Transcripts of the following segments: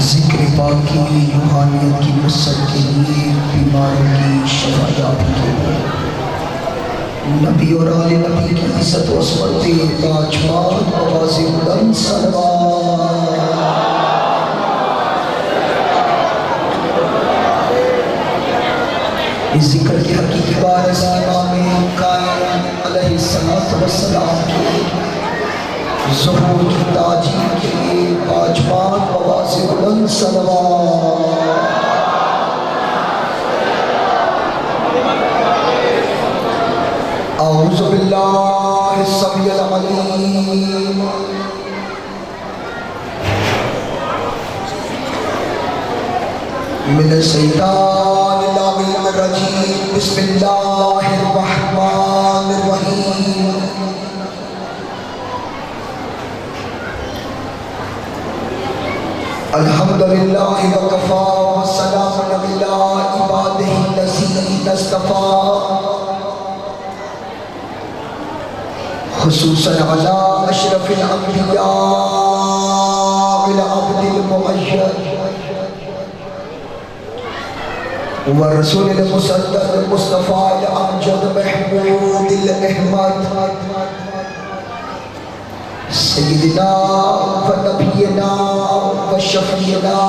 ذکر پاکی روحانیت کی وسعت کے لیے، بیماروں کی شفا یابی کے لیے، نبی اور آل نبی کی عزت و عظمت پہ پانچ بار آواز بلند صلوات۔ اس ذکر کی حقیقی بارز امام قائم علیہ السلام کے ظہور کی تاجیل کے لیے پانچ بار آواز بلند صلوات۔ اعوذ باللہ السمیع العلیم من الشیطان اللعین الرجیم، بسم اللہ الرحمن الرحیم۔ الحمدللہ وکفا والسلام علی عبادہ الذین اصطفی، خصوصاً علی اشرف الانبیاء العبد المؤید والرسول المصدق المصطفى الامجد محمود الاحمد، سیدنا و نبینا و شفیعنا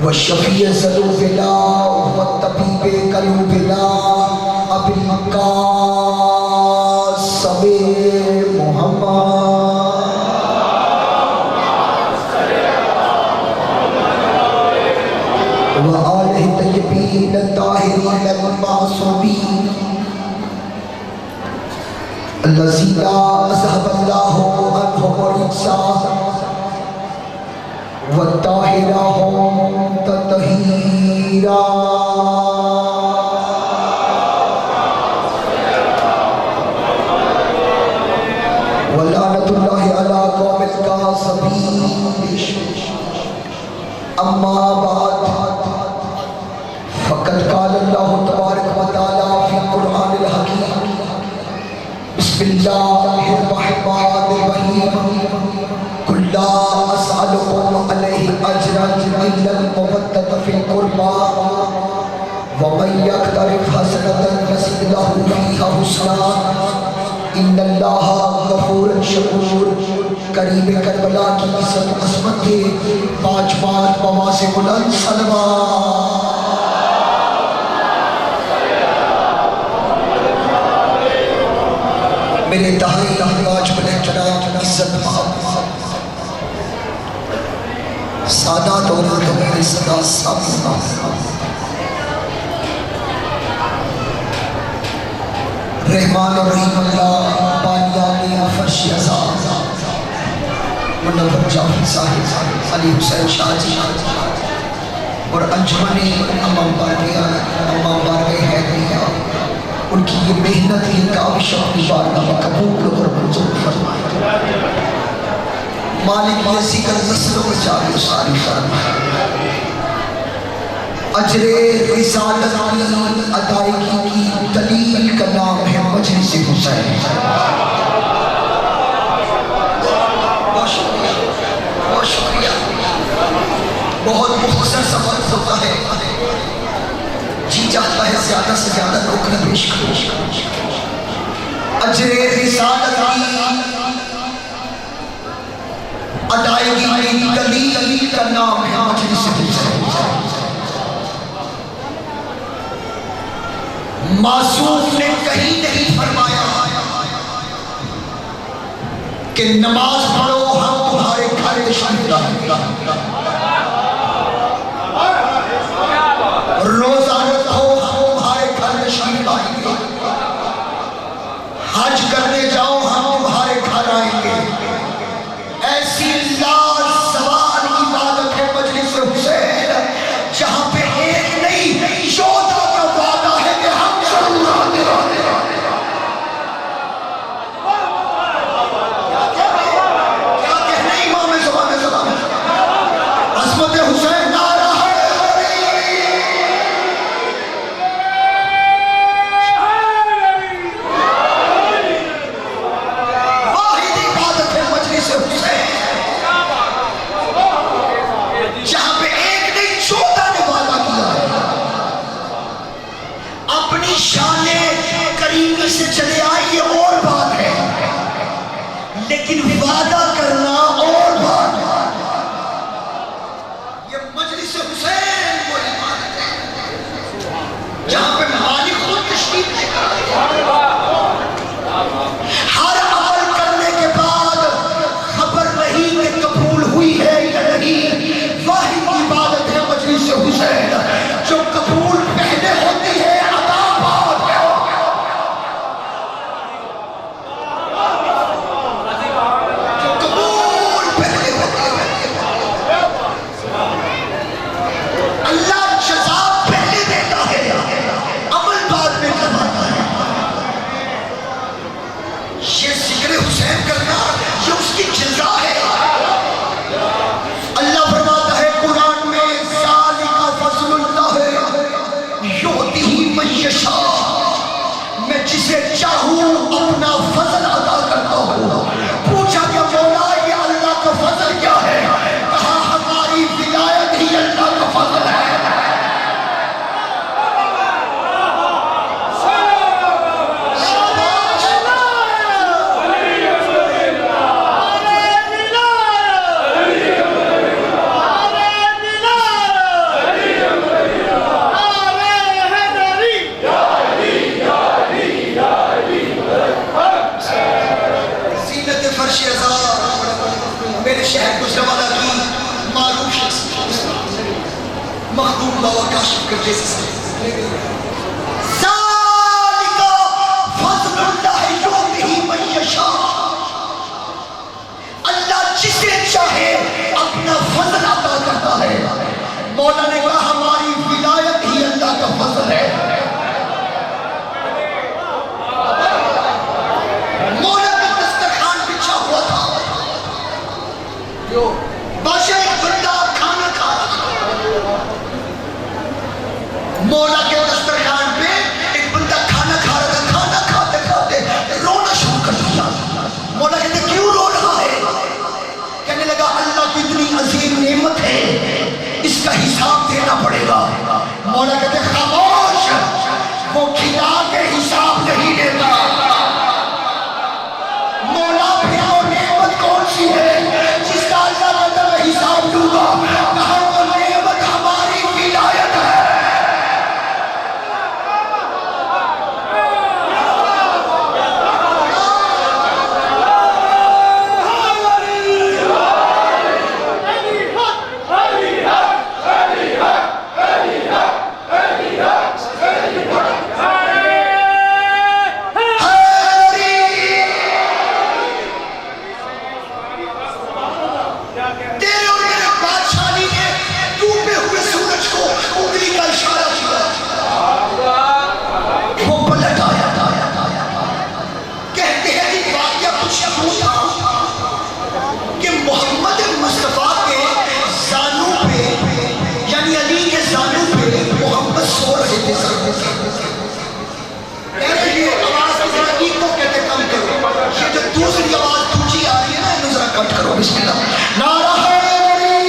و شفیع ذنوبنا و طبیب قلوبنا ابی القاسم محمد و آلہ طیبین الطاہرین المعصومین الذین اذھب اللہ عنہم الرجس وطہرہم تطہیرا۔ ولعنۃ اللہ علی قوم الکاذبین۔ اما بعد فقد قال اللہ تبارک و تعالی فی القرآن الحکیم، بسم اللہ الرحمن الرحیم، قل لا اسألکم علیہ اجرا الا المودۃ فی القربی ومن یقترف حسنۃ نزد لہ فیہا حسنا ان اللہ غفور شکور۔ قریب کربلا کی عزت و عظمت کے پانچ بار آواز بلند صلوات۔ میرے دہائی پانچ بلند جناب عزت محمد سادات اور میرے صدا سامنا، رحمان الرحیم اللہ بانیان فرش عزاز منور جعفر صاحب، علی حسین شاہ جی اور انجمن امام بارگاہ حیدریہ، ان کی یہ محنت یہ کاوش اپنی بارگاہ میں قبول اور منظور فرمائے۔ مالک یہ ذکر نسلوں میں جاری ساری فرمائے۔ اجر رسالت کی ادائیگی کی دلیل کا نام ہے مجلس حسین۔ بہت شکریہ، بہت شکریہ۔ بہت مختصر سفر ہوتا ہے، جی چاہتا ہے زیادہ سے زیادہ رکن پیش کریں۔ اجر رسالت کی ادائیگی کی دلیل کا نام ہے مجلس حسین۔ معصوم نے کہیں نہیں فرمایا کہ نماز پڑھو ہم تمہارے گھر تشریف لائیں گے، روزہ رکھو ہم تمہارے گھر تشریف لائیں گے، حج کرنے جاؤ ہم تمہارے گھر آئیں گے۔ ایسی لازوال عبادت ہے مجلس حسین، جہاں پہ ایک نہیں یودا کا وعدہ ہے کہ ہم کیا کہنے امام زمان سلام عظمت حسین نعرہ وعدہ کرنا اور بھاگنا۔ یہ مجلس حسین وہ عبادت ہے جہاں پہ مالک خود تشریف لے کر ہر عمل کرنے کے بعد خبر نہیں کہ قبول ہوئی ہے یا نہیں، واحد عبادت ہے مجلس حسین جو قبول پہلے ہوتی ہے عطا بعد میں۔ جو قبول پہلے ہوتی ہے، اللہ جزا پہلے دیتا ہے، عمل بعد میں کرواتا ہے۔ یہ ذکر حسین کرنا یہ اس کی جزا ہے۔ اللہ فرماتا ہے قرآن میں ذالک فضل اللہ یؤتیہ من یشاء، میں جسے چاہوں اپنا فضل عطا کرتا ہوں۔ پوچھا کہ مولا یہ اللہ کا فضل کیا ہے؟ کہا ہماری ولایت ہی اللہ کا فضل ہے۔ زینت فرش ازار میرے شہر گجرانوالہ کی معروف شخصیت مخدوم بابا کاشف کرتے سے ذالک فضل اللہ یؤتیہ من یشاء، اللہ جسے چاہے اپنا فضل عطا کرتا ہے۔ مولا نے کہا ہماری ولایت ہی اللہ کا فضل ہے۔ مولا کا دسترخوان بچھا ہوا تھا، بادشاہ ایک بندہ کھانا کھا رہا تھا۔ مولا کے دسترخوان پہ ایک بندہ کھانا کھا رہا تھا، کھانا کھاتے کھاتے رونا شروع کر دیا۔ مولا کہتے کیوں رو رہا ہے؟ کہنے لگا اللہ کی اتنی عظیم نعمت ہے، اس کا حساب دینا پڑے گا۔ مولا کہتے خاموش، وہ کھلا کے حساب نہیں دیتا۔ مولا پھر وہ نعمت کون سی ہے جس کا اللہ کہتا میں حساب دوں گا؟ کہا وہ نعمت ہماری ولایت ہے۔ تیرے اور میرے بادشاہی نے ڈوبے ہوئے سورج کو انگلی کا اشارہ کیا، وہ پلٹ آیا۔ کہتے ہیں کہ واقعہ کچھ یوں تھا کہ محمد مصطفیٰ کے زانوں پہ یعنی علی کے زانوں پہ محمد سو رہے تھے۔ یہ آواز کی ذرا ایکو کہتے کم کرو، یہ جو دوسری آواز اونچی آ رہی ہے نا انہوں ذرا کٹ کرو۔ بسم اللہ نعرہ حیدری،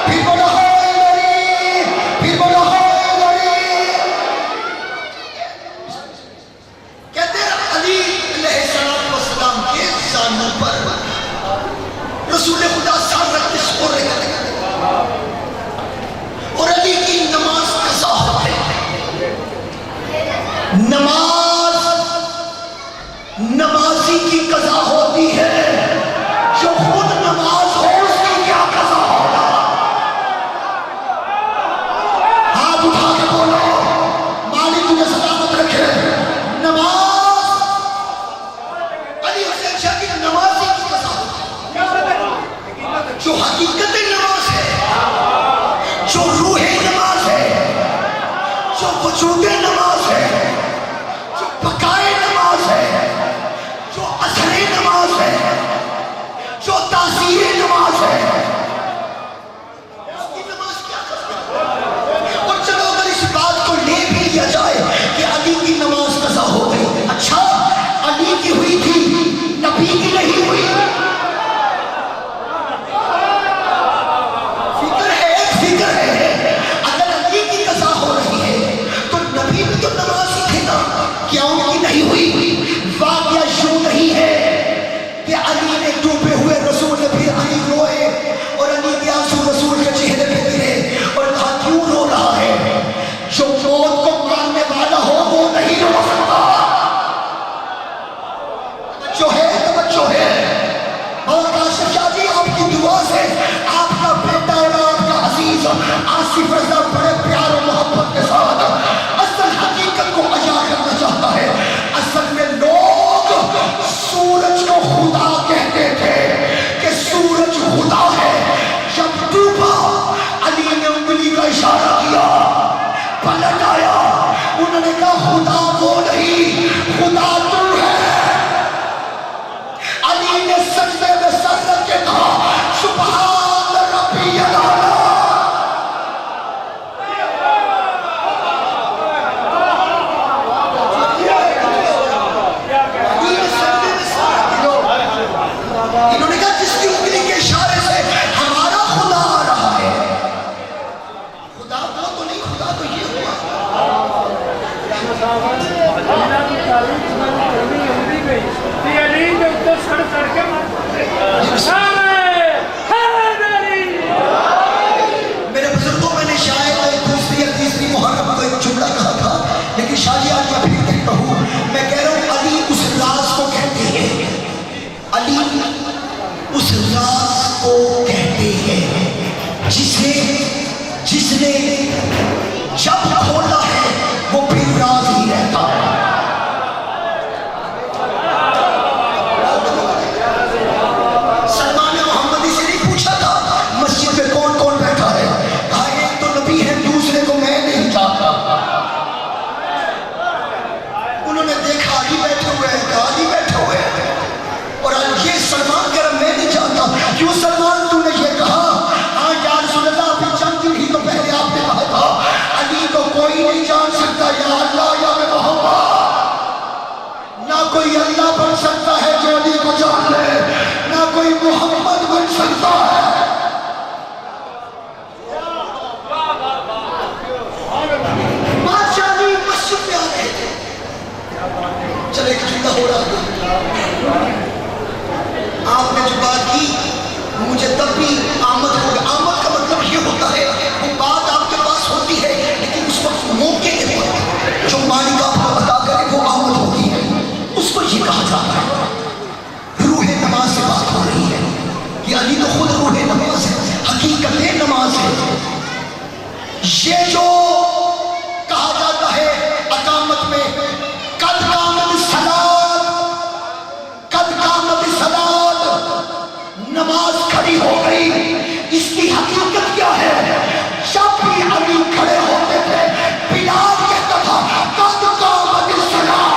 پھر بولو حیدری، پھر بولو حیدری۔ کہتے ہیں علی علیہ السلام کے زانوں پر رسول خدا سر رکھ کے سو رہے تھے اور علی کی نماز قضا ہو گئی۔ نمازی کی قضا ہوتی ہے، جو خود نماز ہو اس کی کیا قضا ہوگا؟ ہاتھ اٹھا کے بولو مالک تجھے سلامت رکھے۔ نماز علی حسین شاہ کی نمازی کی قضا ہوتی ہے، جو حقیقت نماز ہے، جو روح نماز ہے، جو وجود نماز ہے، جو بقائے نماز ہے، جو اثر نماز ہے، جو تاثیر نماز ہے، اس کی نماز کیا قضا ہے؟ اور چلو اگر اس بات کو لے بھی لیا جائے کہ علی کی نماز قضا ہو گئی، اچھا علی کی ہوئی تھی نبی کی نہیں ہوئی؟ فکر ہے، اگر علی کی قضا ہو رہی ہے تو نبی بھی سجدے میں سر رکھ کے کہا سبحان ربی الاعلی. انہوں نے کہا جس کی انگلی کے اشارے سے ہمارا خدا آ رہا ہے. خدا وہ تو نہیں، خدا تو یہ ہوا. میرے بزرگوں میں نے شاید دوسری یا تیسری محرم کو ایک جملہ کہا تھا، لیکن شادی آج میں پھر کہتا ہوں. میں کہہ رہا ہوں علی اس راز کو کہتے ہیں، علی اس راز کو کہتے ہیں جس نے جب کھولا ہے وہ پھر راز ہی رہتا ہے. سلمان محمدی سے نہیں پوچھا تھا مسجد میں کون کون بیٹھا ہے، کہا ایک تو نبی ہے دوسرے کو میں نہیں جانتا. انہوں نے دیکھا علی بیٹھے ہوئے ہیں، کہا علی بیٹھے ہوئے ہیں، اور آج یہ سلمان کہہ رہا میں نہیں جانتا. کیوں سلمان تو نے یہ کہا؟ ہاں یا رسول اللہ ابھی چند دن ہی تو پہلے آپ نے کہا تھا علی کو کوئی نہیں جان سکتا یا اللہ یا محمد. نہ کوئی اللہ بن سکتا ہے جو علی کو جان لے، نہ کوئی محمد بن سکتا ہے. بادشاہ علی مسجد میں آ رہے تھے. چلے ایک جملہ ہو رہا تھا، آپ نے جو بات کی مجھے تب بھی آمد ہو گیا. آمد کا مطلب یہ ہوتا ہے وہ بات آپ کے پاس ہوتی ہے لیکن اس وقت موقع کے پر جو مالک آپ کو عطا کرے وہ آمد ہوتی ہے. اس کو یہ کہا جاتا ہے روح نماز سے بات ہو رہی ہے. یہ علی تو خود روح نماز ہے، حقیقت نماز ہے. یہ جو کہا جاتا ہے اقامت میں قد قامت الصلاۃ، قد قامت الصلاۃ، نماز کھڑی ہو گئی. اس کی حقیقت کیا ہے؟ جب بھی علی کھڑے ہوتے تھے بلال کہتا تھا قد قامت الصلاۃ.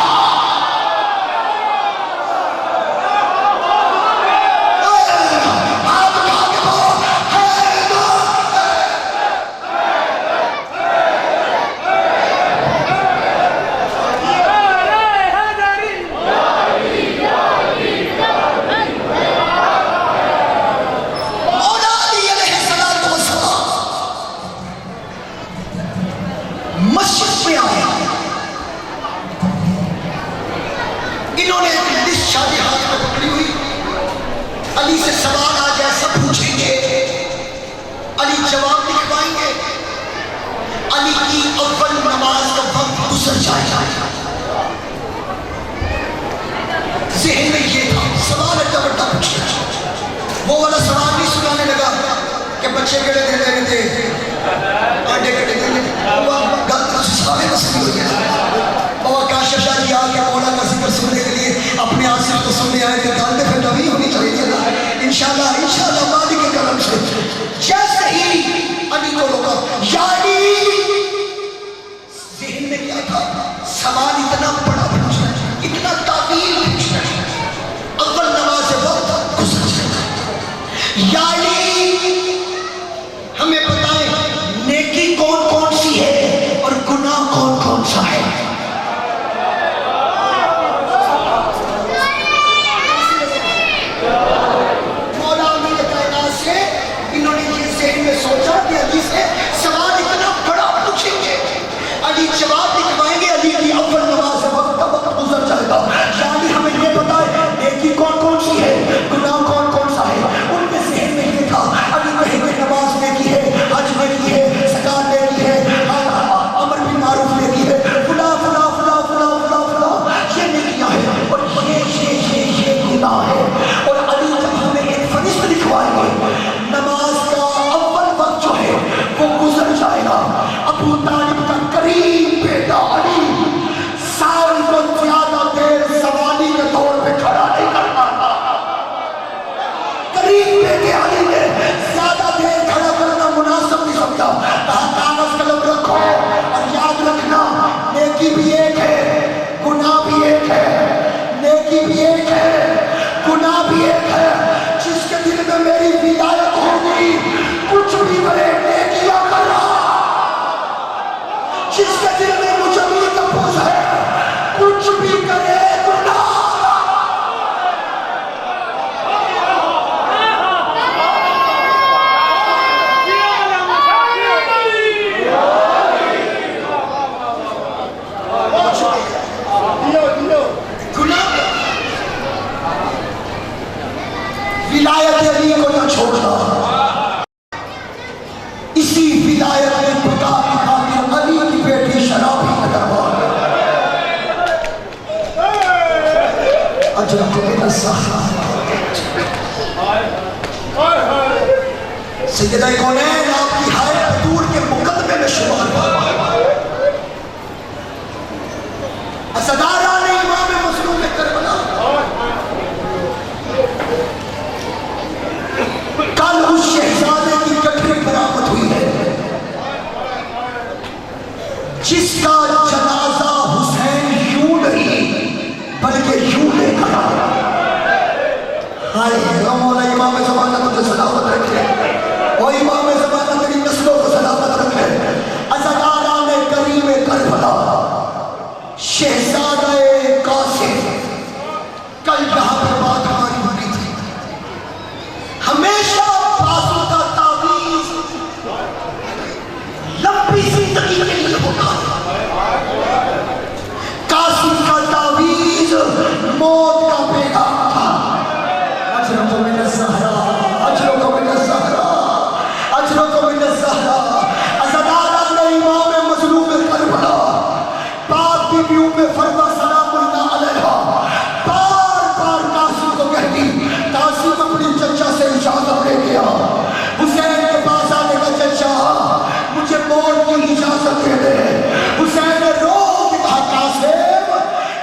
انہوں نے ایک لسٹ شادی ہاتھ میں پکڑی ہوئی. علی سے سوال آ جائے سب پوچھیں گے، علی جواب لکھوائیں گے. علی کی اول نماز کا وقت گزر جائے گا. ذہن میں یہ تھا سوال اٹھا بڑا پوچھنا. وہ والا سوال نہیں سنانے لگا کہ بچے کڑے دے رہے تھے، آنڈے کڑے دے رہے تھے. گل سارے مسئلے ہو گیا. اور کاشف شاہ جی آ کے مولا کا ذکر سننے کے لیے اپنے آصف کو سننے آئے تھے. گل پھر نبی ہونی چاہیے نا. انشاءاللہ مالک کے کرم سے جیسے ہی علی کو روکا یا علی، ذہن میں کیا تھا سوال اتنا بڑا پوچھنا، اتنا تعبیر پوچھنا. اول نماز وقت گزر جائے. یا علی ہمیں بتائیں نیکی کون کون سی ہے اور گناہ کون کون سا ہے. مولا امین کائنات سے انہوں نے یہ ذہن میں سوچا کہ علی سے سوال اتنا بھی ایک ہے جس کے دل میں میری ولایت ہوگی، کچھ بھی کرے نیکیاں کر رہا، جس کے دل میں مجھے بھی تپوس ہے، کچھ بھی کرے گناہ۔ ولایت علی کو نہ چھوڑنا، اسی ولایت میں پتا لکھا کہ علی کی بیٹی شرابی کا دربار اجرت من الزہرا۔ سیدہ کونین آپ کی ہائے حضور کے مقدمے میں شمار اسدارہ نے امام مظلوم کربلا کل اس شہزادے کی کٹھری برآمد ہوئی ہے جس کا جنازہ حسین یوں نہیں بلکہ یوں لے کر آیا۔ ہائے مولا امام زمانہ تجھے سلامت رکھے، او امام زمانہ تیری نسلوں کو سلامت رکھے۔ عزادارہ نے کریم کربلا شہزادہ قاسم، کل یہاں پر بات ہماری ہوئی تھی، ہمیشہ بازو کا تعویذ لمبی زندگی کے لیے ہوتا ہے، قاسم کا تعویذ موت کا پیغام تھا۔ اجرک من الزہرا، اجرک من الزہرا، اجرک من الزہرا۔ عزادارہ نے امام مظلوم کربلا پاک بیویوں میں فرما سلام اللہ علیہ بار بار قاسم کو کہتی، قاسم اپنی چچا سے اجازت لے گیا، حسین کے پاس آنے کا چچا مجھے موت کی اجازت دے دے۔ حسین نے رو کے کہا قاسم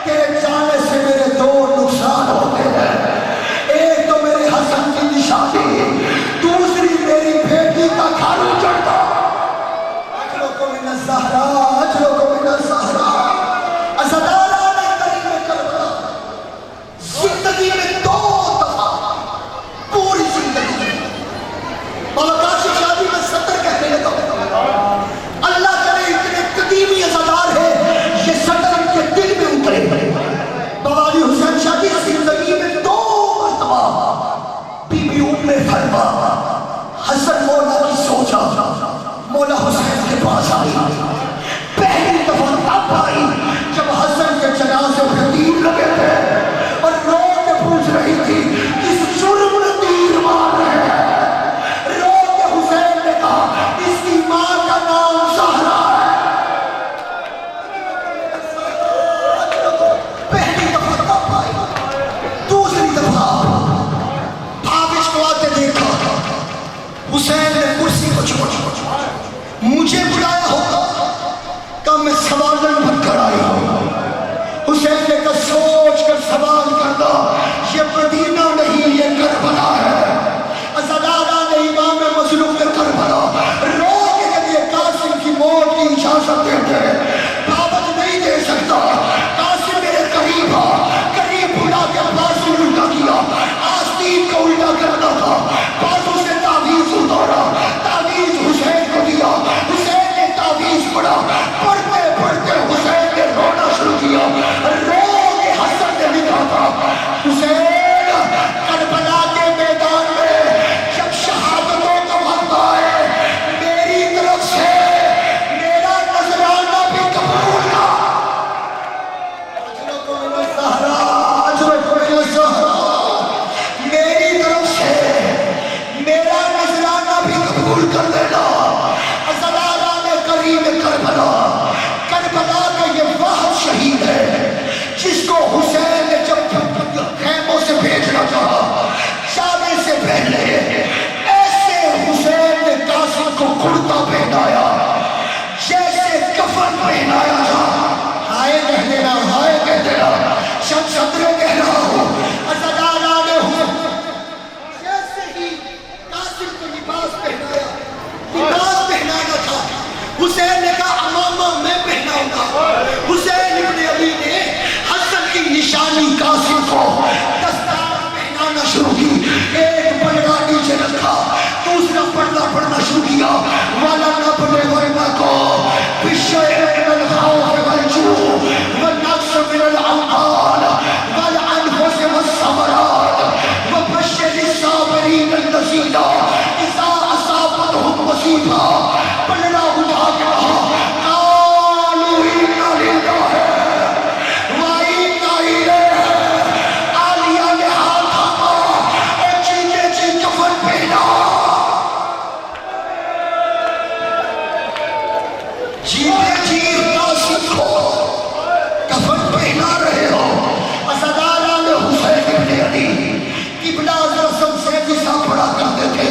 تیرے جانے سے میرے دو نقصان ہوتے ہیں، ایک تو میرے حسن کی نشانی، دوسری میری بیٹی کا گھر اجڑتا۔ اجرک من الزہرا، اجرک من الزہرا۔ عزادارہ نے کریم کربلا زندگی میں دو دفعہ پوری زندگی میں مولا کی شادی میں 70 کہنے لگا، اللہ کرے اتنے قدیمی عزادار ہے یہ 70 ان کے دل میں اترے۔ بوالی حسین شاہ کی زندگی میں 2 مرتبہ بی بی ام فرما حسن مولا کی سوچا، مولا حسین کے پاس آئی، پہلی دفعہ تب آئی جب حسن کے جنازے پہ تیر لگے تھے اور رو کے پوچھ رہی تھی کس جرم نے تیر مار رہے ہیں، رو کے حسین نے کہا اس کی ماں کا نام زہرا ہے۔ پہلی دفعہ تب آئی، دوسری دفعہ بھاوش کو آتے دیکھا، حسین نے کرسی کو چھوڑ مجھے بلایا ہوگا تو میں سوال بن کر آئی ہوں۔ حسین نے کہا سوچ کر سوال کرنا، یہ مدینہ نہیں یہ کربلا ہے۔ عزادارہ نے امام مظلوم کربلا رو کے کہتے قاسم کی موت کی اجازت دیتے، پابند نہیں دے سکتا، قاسم میرے قریب آ، قریب بلا کے بازو الٹا کیا، آستین کو الٹا کرنا تھا، بازو سے تعویذ اتارا، تعویذ حسین کو دیا، حسین نے تعویذ پڑھا، پڑھتے پڑھتے حسین نے رونا شروع کیا، رو کے حسن نے لکھا تھا حسین کربلا کے میدان میں جب شہادتوں کا وقت آئے میری طرف سے میرا نذرانہ بھی قبول تھا۔ اجرک من الزہرا، اجرک من الزہرا، میری طرف سے میرا نذرانہ بھی قبول کر لینا۔ عزادارہ نے کریم کربلا، کربلا کا یہ واحد شہید ہے جس کو حسین نے جب خیموں سے بھیجنا چاہا جانے سے پہلے ایسے حسین نے قاسم کو کرتا پہنایا جیسے کفن پہنایا تھا۔ ہائے کہہ دینا، ہائے کہہ دینا، شب صدرے کہہ رہا ہوں۔ عزادارہ نے جیسے ہی قاسم کو لباس پہنایا، لباس پہنانا تھا، حسین نے کہا امامہ میں پہناؤں گا۔ حسین ابن علی نے حسن کی نشانی قاسم کو دستار پہنانا شروع دیا وَلَنَبْلُوَنَّكُم بِشَيْءٍ مِّنَ الْخَوْفِ وَالْجُوعِ وَالنَّقْصٍ مِّنَ الْأَمْوَالِ وَالْأَنفُسِ وَالثَّمَرَاتِ وَبَشِّرِ الصَّابِرِينَ الَّذِينَ إِذَا أَصَابَتْهُم مُّصِیبَۃٌ پلڑا اٹھا کے کہا قَالُوا إِنَّا لِلَّهِ وَإِنَّا إِلَیْهِ عالیہ نے ہاتھ تھاما اور چیتے چی کفن پہنا چیتے چی ناصب کو کفن پہنا رہے ہو اسداران حسین ابن علی قبلہ رسم سے قصہ پڑھا کرتے تھے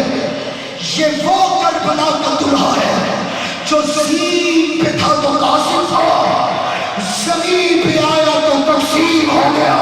یہ وہ کربلا کا دلہا ہے جو زمین پہ تھا تو قاسم تھا زمین پہ آیا تو تقسیم ہو گیا